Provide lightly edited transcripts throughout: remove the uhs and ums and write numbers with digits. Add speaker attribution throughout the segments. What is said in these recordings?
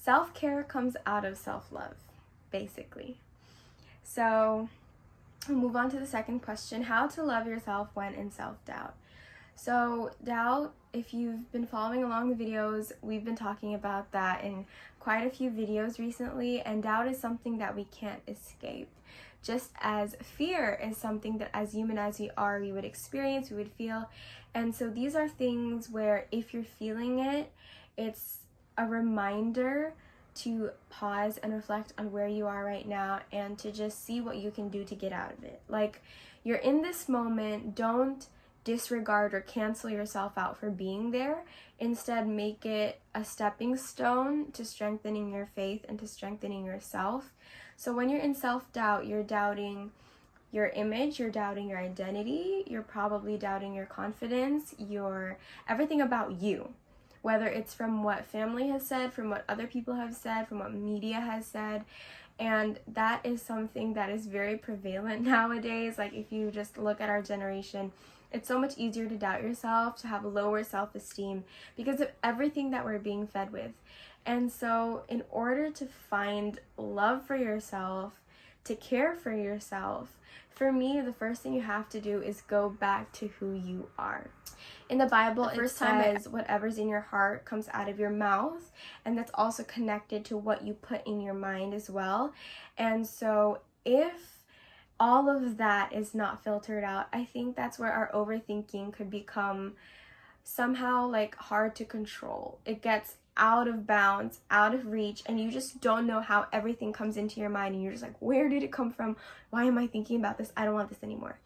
Speaker 1: self-care comes out of self-love, basically. So we'll move on to the second question, how to love yourself when in self-doubt. So doubt, if you've been following along the videos, we've been talking about that in quite a few videos recently, and doubt is something that we can't escape. Just as fear is something that, as human as we are, we would experience, we would feel. And so these are things where if you're feeling it, it's a reminder to pause and reflect on where you are right now and to just see what you can do to get out of it. Like, you're in this moment, don't disregard or cancel yourself out for being there. Instead, make it a stepping stone to strengthening your faith and to strengthening yourself. So when you're in self-doubt, you're doubting your image, you're doubting your identity, you're probably doubting your confidence, your everything about you. Whether it's from what family has said, from what other people have said, from what media has said. And that is something that is very prevalent nowadays. Like, if you just look at our generation, it's so much easier to doubt yourself, to have lower self-esteem because of everything that we're being fed with. And so in order to find love for yourself, to care for yourself, for me, the first thing you have to do is go back to who you are. In the Bible, it says whatever's in your heart comes out of your mouth, and that's also connected to what you put in your mind as well. And so if all of that is not filtered out, I think that's where our overthinking could become somehow like hard to control. It gets out of bounds, out of reach, and you just don't know how everything comes into your mind, and you're just like, where did it come from? Why am I thinking about this? I don't want this anymore.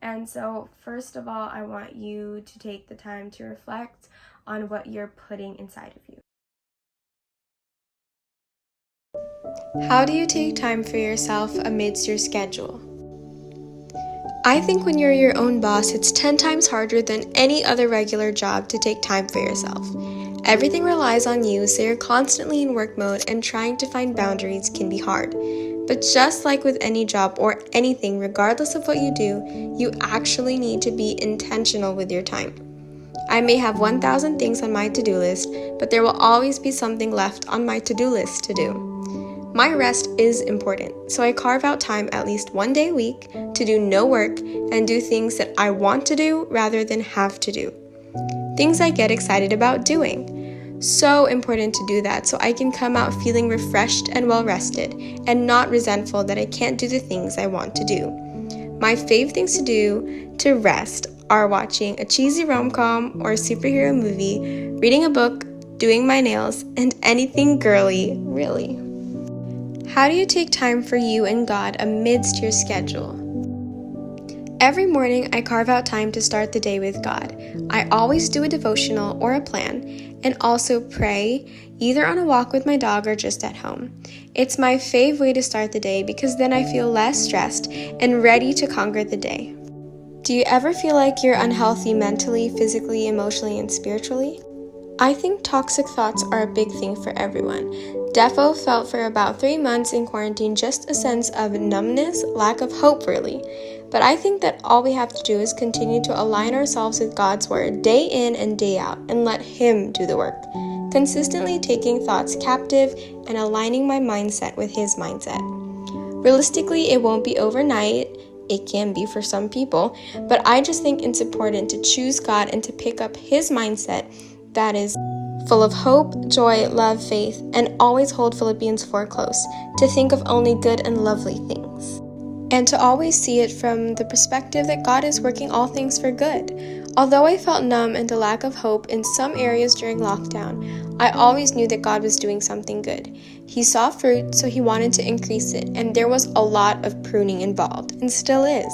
Speaker 1: And so first of all, I want you to take the time to reflect on what you're putting inside of you. How do you take time for yourself amidst your schedule? I think when you're your own boss, it's 10 times harder than any other regular job to take time for yourself. Everything relies on you, so you're constantly in work mode, and trying to find boundaries can be hard. But just like with any job or anything, regardless of what you do, you actually need to be intentional with your time. I may have 1,000 things on my to-do list, but there will always be something left on my to-do list to do. My rest is important, so I carve out time at least one day a week to do no work and do things that I want to do rather than have to do. Things I get excited about doing. So important to do that so I can come out feeling refreshed and well-rested and not resentful that I can't do the things I want to do. My fave things to do to rest are watching a cheesy rom-com or a superhero movie, reading a book, doing my nails, and anything girly, really. How do you take time for you and God amidst your schedule? Every morning, I carve out time to start the day with God. I always do a devotional or a plan, and also pray, either on a walk with my dog or just at home. It's my fave way to start the day because then I feel less stressed and ready to conquer the day. Do you ever feel like you're unhealthy mentally, physically, emotionally, and spiritually? I think toxic thoughts are a big thing for everyone. Defo felt for about 3 months in quarantine just a sense of numbness, lack of hope really. But I think that all we have to do is continue to align ourselves with God's word day in and day out and let Him do the work. Consistently taking thoughts captive and aligning my mindset with His mindset. Realistically, it won't be overnight. It can be for some people, but I just think it's important to choose God and to pick up His mindset that is full of hope, joy, love, faith, and always hold Philippians 4 close, to think of only good and lovely things. And to always see it from the perspective that God is working all things for good. Although I felt numb and a lack of hope in some areas during lockdown, I always knew that God was doing something good. He saw fruit, so He wanted to increase it, and there was a lot of pruning involved, and still is.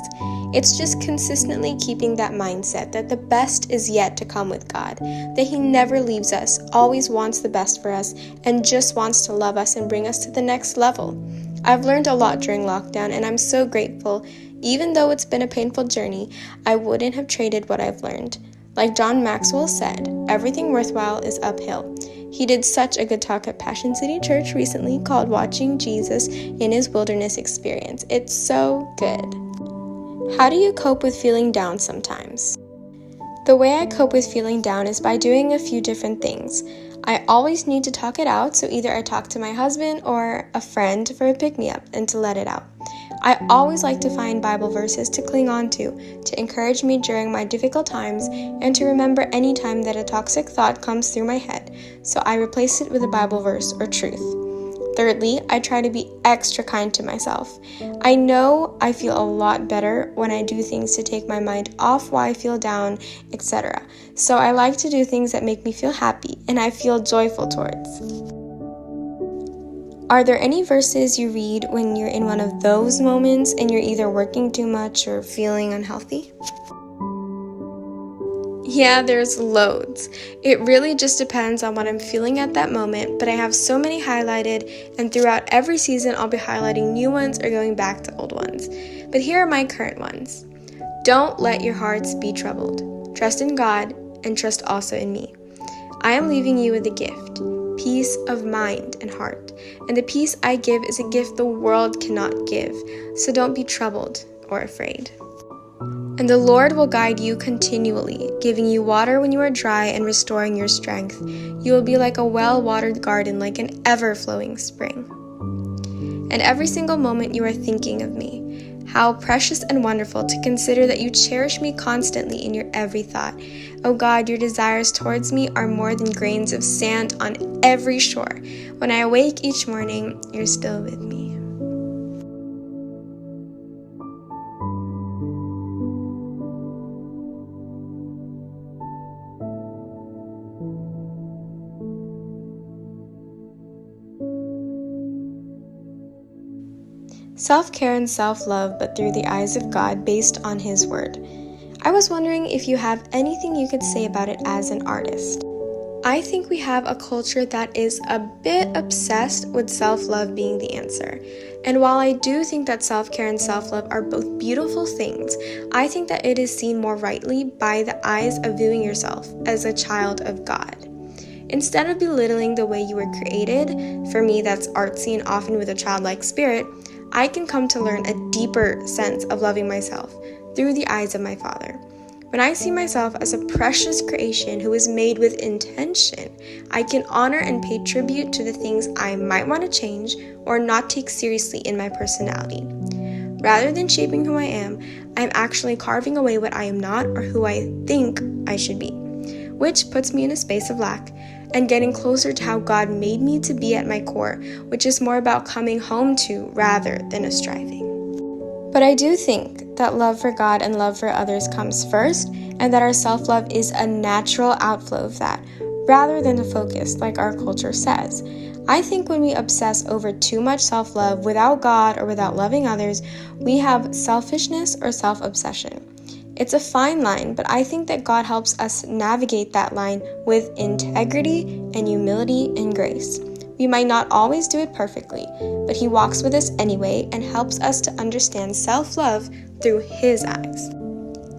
Speaker 1: It's just consistently keeping that mindset that the best is yet to come with God, that He never leaves us, always wants the best for us, and just wants to love us and bring us to the next level. I've learned a lot during lockdown, and I'm so grateful. Even though it's been a painful journey, I wouldn't have traded what I've learned. Like John Maxwell said, everything worthwhile is uphill. He did such a good talk at Passion City Church recently called Watching Jesus in His Wilderness Experience. It's so good. How do you cope with feeling down sometimes? The way I cope with feeling down is by doing a few different things. I always need to talk it out, so either I talk to my husband or a friend for a pick-me-up and to let it out. I always like to find Bible verses to cling on to encourage me during my difficult times, and to remember any time that a toxic thought comes through my head, so I replace it with a Bible verse or truth. Thirdly, I try to be extra kind to myself. I know I feel a lot better when I do things to take my mind off why I feel down, etc. So I like to do things that make me feel happy and I feel joyful towards. Are there any verses you read when you're in one of those moments and you're either working too much or feeling unhealthy? Yeah, there's loads. It really just depends on what I'm feeling at that moment, but I have so many highlighted, and throughout every season I'll be highlighting new ones or going back to old ones. But here are my current ones. Don't let your hearts be troubled. Trust in God and trust also in me. I am leaving you with a gift, peace of mind and heart. And the peace I give is a gift the world cannot give, so don't be troubled or afraid. And the Lord will guide you continually, giving you water when you are dry and restoring your strength. You will be like a well-watered garden, like an ever-flowing spring. And every single moment you are thinking of me. How precious and wonderful to consider that you cherish me constantly in your every thought. Oh God, your desires towards me are more than grains of sand on every shore. When I awake each morning, you're still with me. Self-care and self-love, but through the eyes of God, based on His Word. I was wondering if you have anything you could say about it as an artist. I think we have a culture that is a bit obsessed with self-love being the answer. And while I do think that self-care and self-love are both beautiful things, I think that it is seen more rightly by the eyes of viewing yourself as a child of God. Instead of belittling the way you were created, for me that's artsy and often with a childlike spirit, I can come to learn a deeper sense of loving myself through the eyes of my Father. When I see myself as a precious creation who is made with intention, I can honor and pay tribute to the things I might want to change or not take seriously in my personality. Rather than shaping who I am actually carving away what I am not or who I think I should be, which puts me in a space of lack and getting closer to how God made me to be at my core, which is more about coming home to rather than a striving. But I do think that love for God and love for others comes first, and that our self-love is a natural outflow of that, rather than a focus like our culture says. I think when we obsess over too much self-love without God or without loving others, we have selfishness or self-obsession. It's a fine line, but I think that God helps us navigate that line with integrity and humility and grace. We might not always do it perfectly, but He walks with us anyway and helps us to understand self-love through His eyes.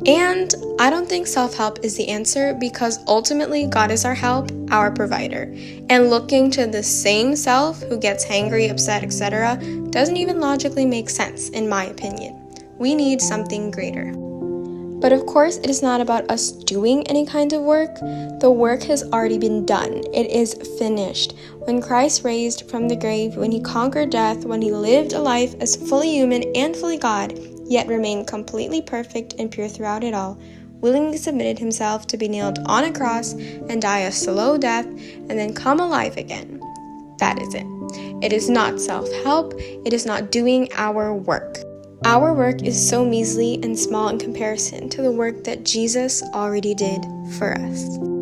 Speaker 1: And I don't think self-help is the answer, because ultimately God is our help, our provider. And looking to the same self who gets hangry, upset, etc. doesn't even logically make sense, in my opinion. We need something greater. But of course, it is not about us doing any kind of work. The work has already been done. It is finished. When Christ raised from the grave, when He conquered death, when He lived a life as fully human and fully God, yet remained completely perfect and pure throughout it all, willingly submitted Himself to be nailed on a cross and die a slow death and then come alive again. That is it. It is not self-help. It is not doing our work. Our work is so measly and small in comparison to the work that Jesus already did for us.